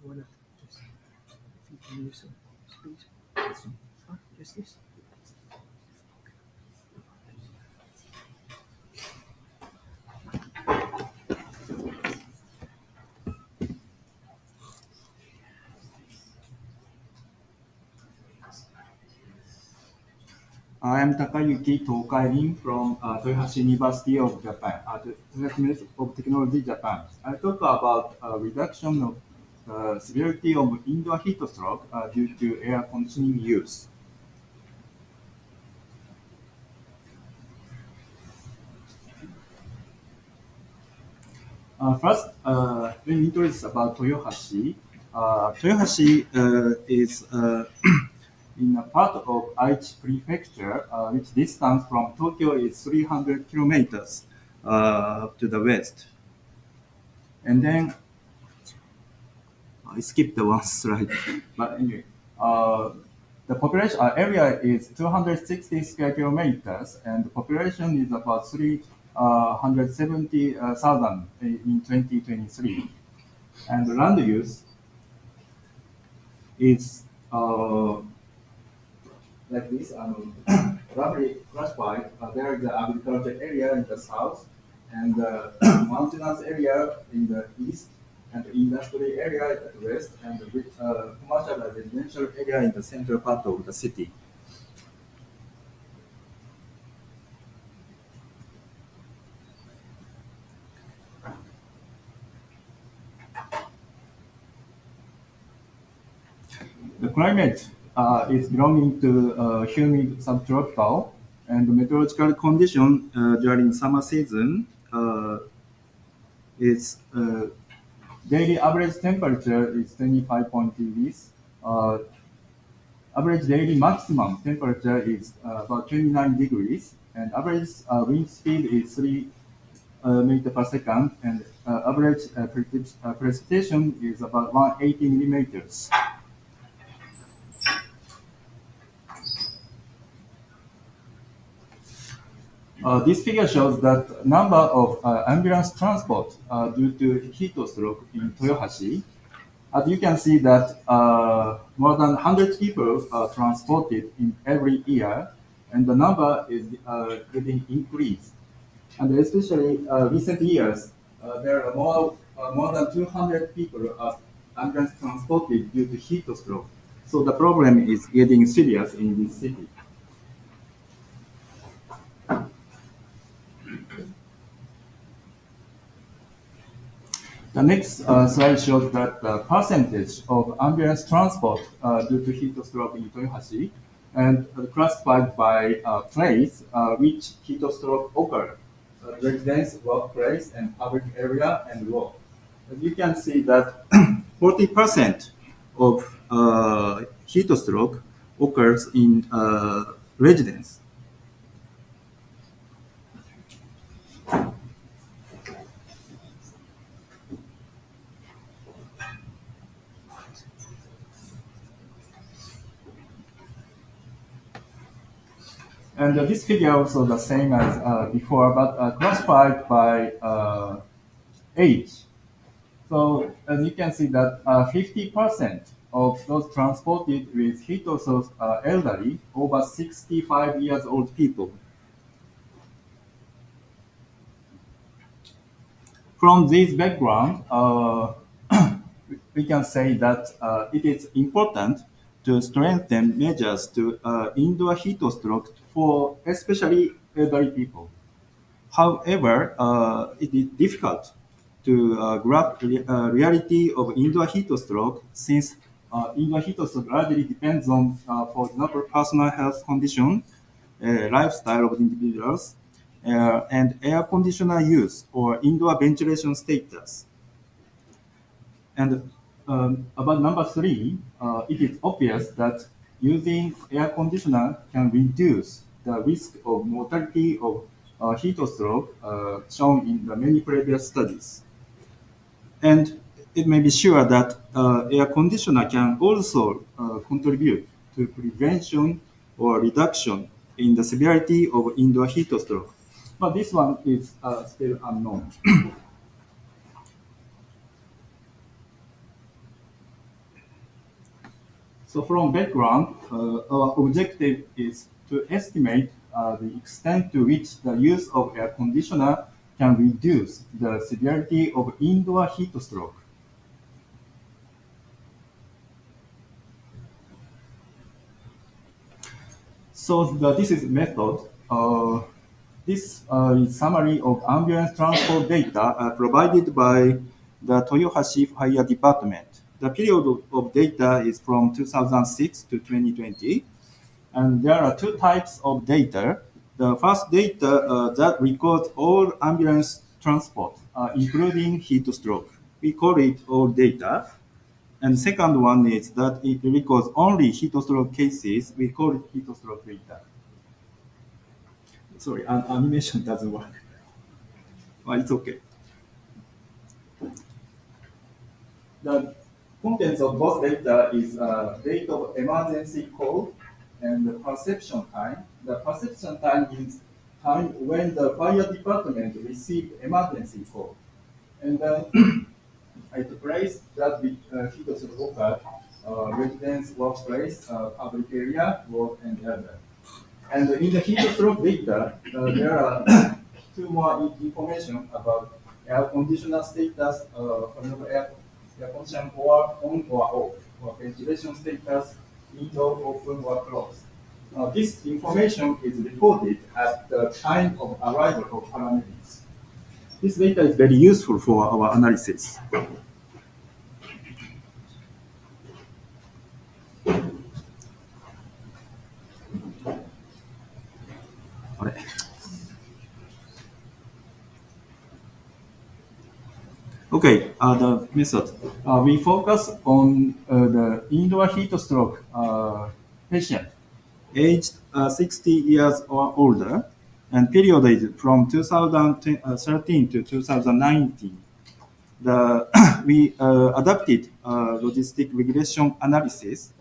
wanna just use speech. Just this. I am Takayuki from Toyohashi University of Japan, Toyohashi University of Technology, Japan. I talk about reduction of severity of indoor heat stroke due to air conditioning use. First, let me introduce about Toyohashi. Toyohashi is in a part of Aichi Prefecture, which distance from Tokyo is 300 kilometers to the west. And then I skipped the one slide, but anyway, the population area is 260 square kilometers, and the population is about 370,000 in 2023. And the land use is like this, roughly classified. There is the agriculture area in the south, and the mountainous area in the east, and the industry area at the west, and the commercial and residential area in the central part of the city. The climate is belonging to humid subtropical, and the meteorological condition during summer season is daily average temperature is 25 degrees. Average daily maximum temperature is about 29 degrees, and average wind speed is 3 meter per second, and average precipitation is about 180 millimeters. This figure shows that number of ambulance transport due to heat stroke in Toyohashi. As you can see that more than 100 people are transported in every year, and the number is getting increased. And especially recent years, there are more than 200 people are ambulance transported due to heat stroke. So the problem is getting serious in this city. The next slide shows that the percentage of ambulance transport due to heat stroke in Toyohashi, and classified by place which heat stroke occur: residence, workplace, and public area and work. As you can see that 40% of heat stroke occurs in residence. And this figure also the same as before, but classified by age. So as you can see that 50% of those transported with heat source are elderly, over 65 years old people. From this background, we can say that it is important to strengthen measures to indoor heat stroke for especially elderly people. However, it is difficult to grasp the reality of indoor heat stroke since indoor heat stroke largely depends on, for example, personal health condition, lifestyle of individuals, and air conditioner use or indoor ventilation status. And about number three, it is obvious that using air conditioner can reduce the risk of mortality of heat stroke shown in the many previous studies. And it may be sure that air conditioner can also contribute to prevention or reduction in the severity of indoor heat stroke. But this one is still unknown. So from background, our objective is to estimate the extent to which the use of air conditioner can reduce the severity of indoor heat stroke. So this is method. This is summary of ambulance transport data provided by the Toyohashi Fire Department. The period of data is from 2006 to 2020, and there are two types of data. The first data that records all ambulance transport, including heat stroke. We call it all data. And second one is that it records only heat stroke cases. We call it heat stroke data. Sorry, animation doesn't work. Well, it's okay. The contents of both data is date of emergency call and the perception time. The perception time is time when the fire department received emergency call. And then it place that with heat stroke occurred, residence, workplace, public area, work, and other. And in the heat stroke data, there are two more information about air conditioner status, for example, air conditioner or on or off, or ventilation status, window open or closed. This information is recorded at the time of arrival of paramedics. This data is very useful for our analysis. Okay, the method. We focus on the indoor heat stroke patient aged 60 years or older, and period is from 2013 to 2019. We adapted logistic regression analysis,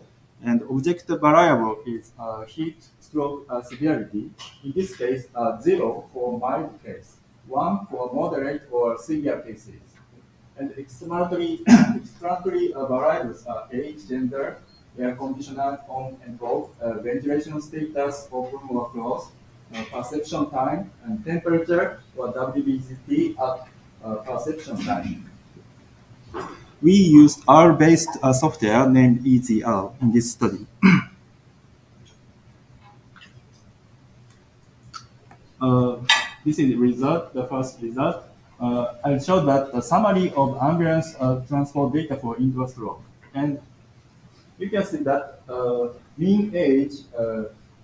and objective variable is heat stroke severity. In this case, 0 for mild case, 1 for moderate or severe cases. And explanatory variables are age, gender, air conditioner on and off, ventilation status, open or closed, perception time, and temperature or WBCT at perception time. We used R-based software named EZR in this study. Uh, this is the result, the first result. I showed that a summary of ambulance transport data for indoor stroke. And you can see that mean age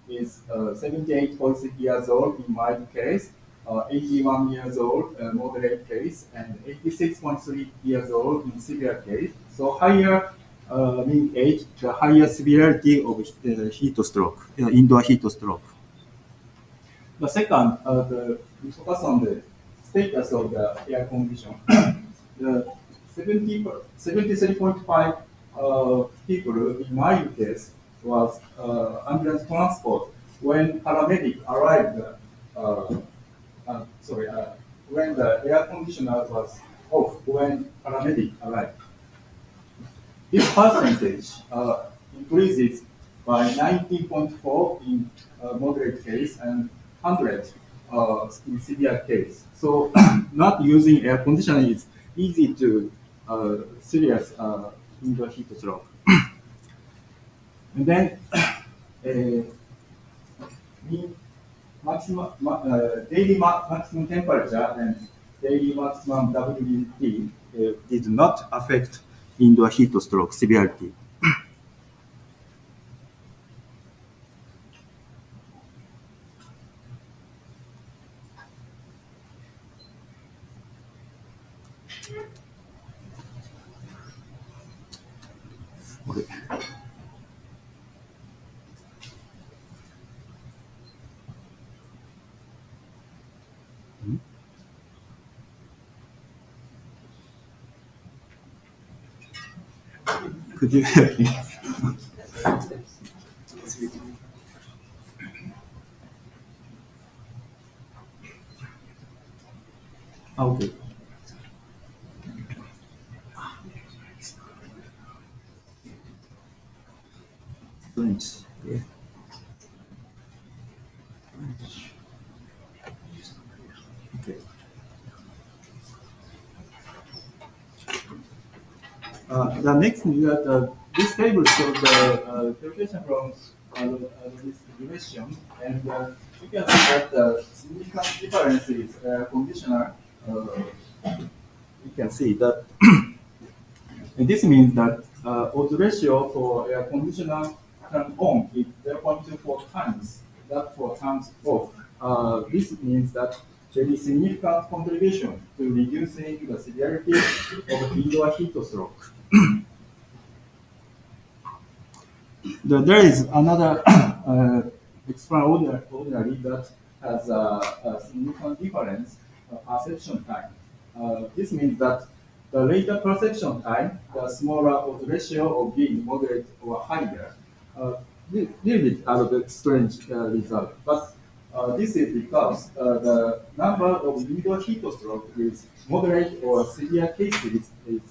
is 78.6 years old in mild case, 81 years old moderate case, and 86.3 years old in severe case. So higher mean age, the higher severity of heat stroke, indoor heat stroke. The second, we focus on the status of the air condition. The 73.5 people in my case was ambulance transport when paramedic arrived. When the air conditioner was off when paramedic arrived. This percentage increases by 19.4 in moderate case and 100 in severe case. So not using air conditioning is easy to serious indoor heat stroke. And then daily maximum temperature and daily maximum WBT did not affect indoor heat stroke severity. Okay. Could you help me? Okay. Strange. Yeah. Okay. The next is that this table shows the calculation from this duration, and you can see that the significant difference is conditional. You can see that and this means that odds ratio for air conditioner turn on is 0.24 times that for turns off. This means that there is significant contribution to reducing the severity of indoor heat stroke. There is another extraordinary that has a significant difference perception time. This means that the later perception time, the smaller odds ratio of being moderate or higher. Little bit out of the strange result, but this is because the number of indoor heat stroke with moderate or severe cases is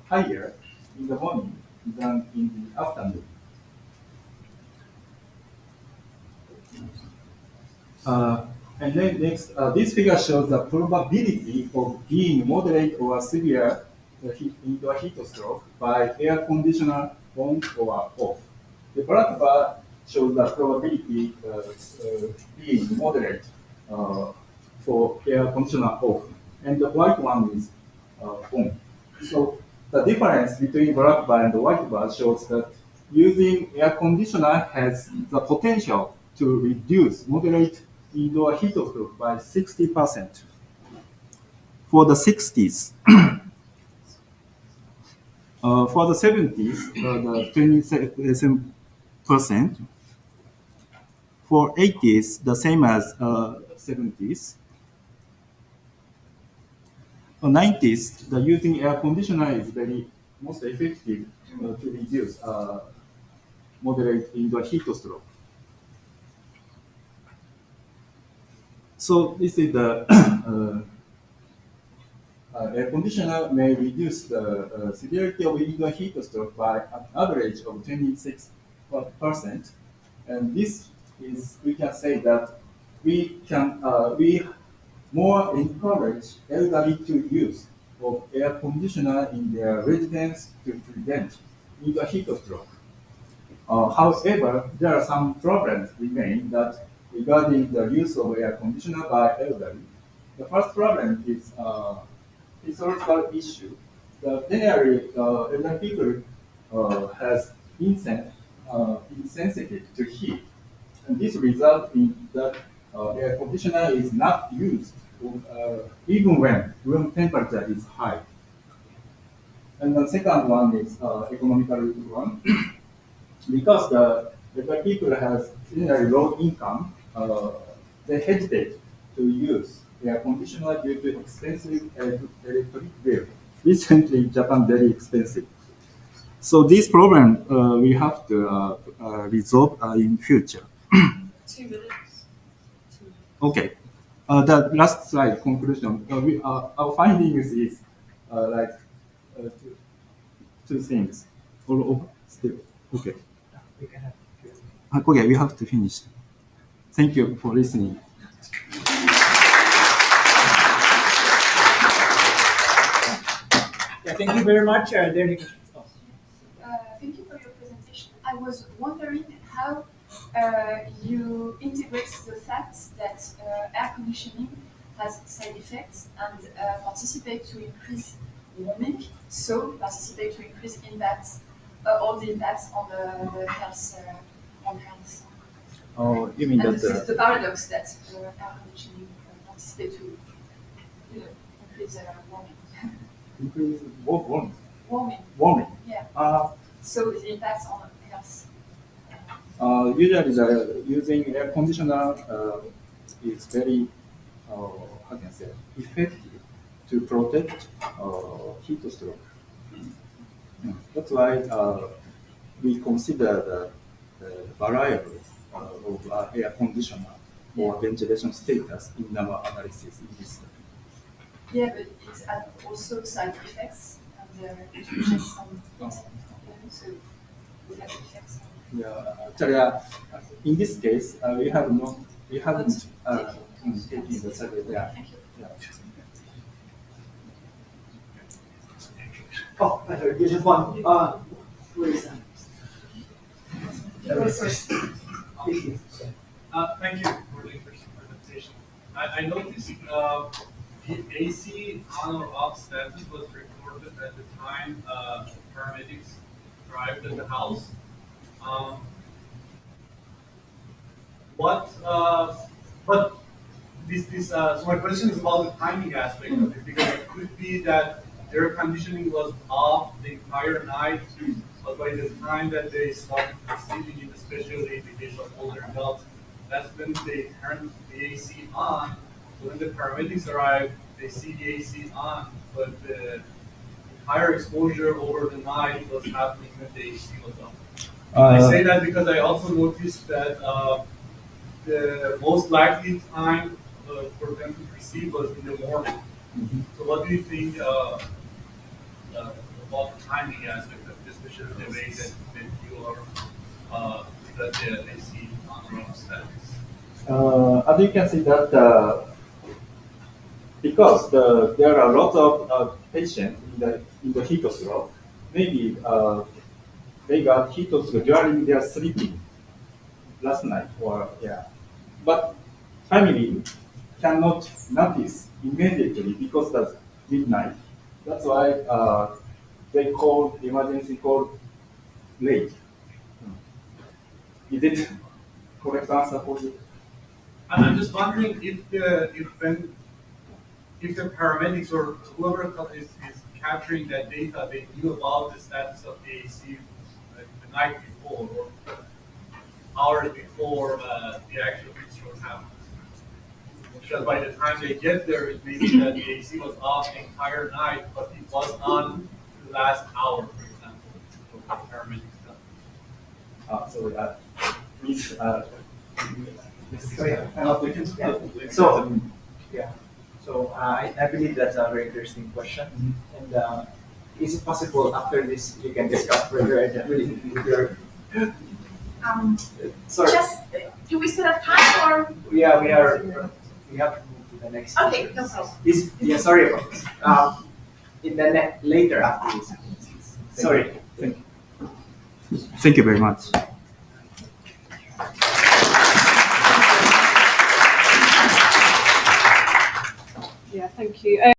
higher in the morning than in the afternoon. Uh, and then next, this figure shows the probability of being moderate or severe indoor heat stroke by air conditioner on or off. The black bar shows the probability being moderate for air conditioner off, and the white one is on. So the difference between black bar and the white bar shows that using air conditioner has the potential to reduce moderate indoor heat stroke by 60%. For the 60s, for the 70s, the 27%. For 80s, the same as 70s. For 90s, the using air conditioner is very most effective to reduce moderate indoor heat stroke. So this is the air conditioner may reduce the severity of indoor heat stroke by an average of 26%. And this is, we can say that we more encourage elderly to use of air conditioner in their residence to prevent indoor heat stroke. However, there are some problems remain that regarding the use of air conditioner by elderly. The first problem is historical issue. The generally elderly people has insensitive to heat, and this results in that air conditioner is not used even when room temperature is high. And the second one is economical one. Because the people has generally low income, they hesitate to use air conditioner due to expensive electric bill. Recently, Japan very expensive. So this problem we have to resolve in future. 2 minutes. Okay. The last slide conclusion. Our findings is like two things. All over still. Okay. We can have. Okay, we have to finish. Thank you for listening. Yeah, thank you very much. There you go. Thank you for your presentation. I was wondering how you integrate the fact that air conditioning has side effects and participate to increase warming, so participate to increase impacts, all the impacts on the health, on health. Oh, you mean And that this is the paradox that air conditioning participate to increase warming. Increase warming. Warming, Warming. yeah. So the impacts on health. Usually the using air conditioner is very how can I say effective to protect heat stroke. That's why we consider the variable of air conditioner or ventilation status in our analysis in this study. Yeah, but it has also side effects and it rejects some heat. So it has effects on. Yeah, actually, in this case, we haven't taken the survey. Yeah. Thank you. Yeah. Oh, there's just one. Please. Thank you for the interesting presentation. I noticed the AC on or off status was recorded at the time paramedics arrived at the house. Um, but so my question is about the timing aspect of it, because it could be that air conditioning was off the entire night, but by the time that they started receiving it, especially in the case of older adults, that's when they turned the AC on. So when the paramedics arrive, they see the AC on, but the higher exposure over the night was happening when the AC was on. I say that because I also noticed that the most likely time for them to receive was in the morning. Mhm. So what do you think about the timing aspect of this, especially the way that you are that they see on or off status? As you can see that because there are lots of patients in the heat stroke, maybe they got heat stroke during their sleeping last night or yeah, but family cannot notice immediately because that's midnight. That's why they call the emergency call late. Is it correct answer for you? I'm just wondering if the paramedics or whoever is capturing that data, they knew about the status of the AC the night before or hours before the actual heat stroke happens. Because by the time they get there, it may be that the AC was off the entire night, but it was on the last hour, for example, of the paramedics. So please. So, yeah. So I believe that's a very interesting question. And is it possible after this you can discuss further with your? Sorry. Just, do we still have time or? Yeah, we are. We have to move to the next. Okay, no problem. Yeah, sorry about this. In the later after this. Sorry. Thank you very much. Yeah, thank you.